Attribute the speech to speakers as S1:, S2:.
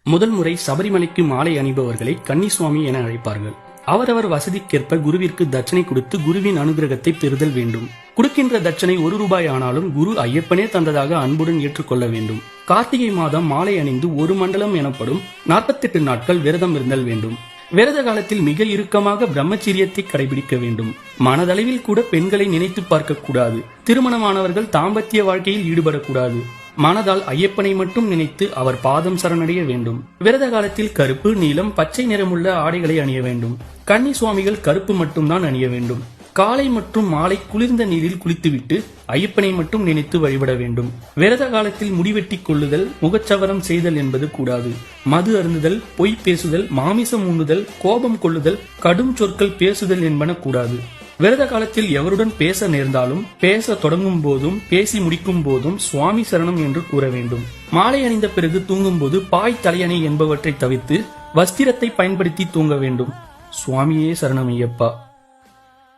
S1: முதல் முறை சபரிமலைக்கு மாலை அணிபவர்களை கன்னிசுவாமி என அழைப்பார்கள். அவரவர் வசதிக்கேற்ப குருவிற்கு தட்சணை கொடுத்து குருவின் அனுகிரகத்தை பெறுதல் வேண்டும். கொடுக்கின்ற தட்சணை 1 ரூபாய் ஆனாலும் குரு ஐயப்பனே தந்ததாக அன்புடன் ஏற்றுக்கொள்ள வேண்டும். கார்த்திகை மாதம் மாலை அணிந்து 1 மண்டலம் எனப்படும் 48 நாட்கள் விரதம் இருந்தல் வேண்டும். விரத காலத்தில் மிக இறுக்கமாக பிரம்மச்சரியத்தை கடைபிடிக்க வேண்டும். மனதளவில் கூட பெண்களை நினைத்து பார்க்க கூடாது. திருமணமானவர்கள் தாம்பத்திய வாழ்க்கையில் ஈடுபடக்கூடாது. மனதால் ஐயப்பனை மட்டும் நினைத்து அவர் பாதம் சரணடைய வேண்டும். விரத காலத்தில் கருப்பு, நீலம், பச்சை நிறமுள்ள ஆடைகளை அணிய வேண்டும். கன்னி சுவாமிகள் கருப்பு மட்டும்தான் அணிய வேண்டும். காலை மற்றும் மாலை குளிர்ந்த நீரில் குளித்துவிட்டு ஐயப்பனை மட்டும் நினைத்து வழிபட வேண்டும். விரத காலத்தில் முடிவெட்டி கொள்ளுதல், முகச்சவரம் செய்தல் என்பது கூடாது. மது அருந்துதல், பொய் பேசுதல், மாமிசம் உண்ணுதல், கோபம் கொள்ளுதல், கடும் சொற்கள் பேசுதல் என்பன கூடாது. விரத காலத்தில் எவருடன் பேச நேர்ந்தாலும் பேச தொடங்கும் போதும் பேசி முடிக்கும் போதும் சுவாமி சரணம் என்று கூற வேண்டும். மாலை அணிந்த பிறகு தூங்கும் போது பாய், தலையணை என்பவற்றை தவிர்த்து வஸ்திரத்தை பயன்படுத்தி தூங்க வேண்டும். சுவாமியே சரணம் ஐயப்பா.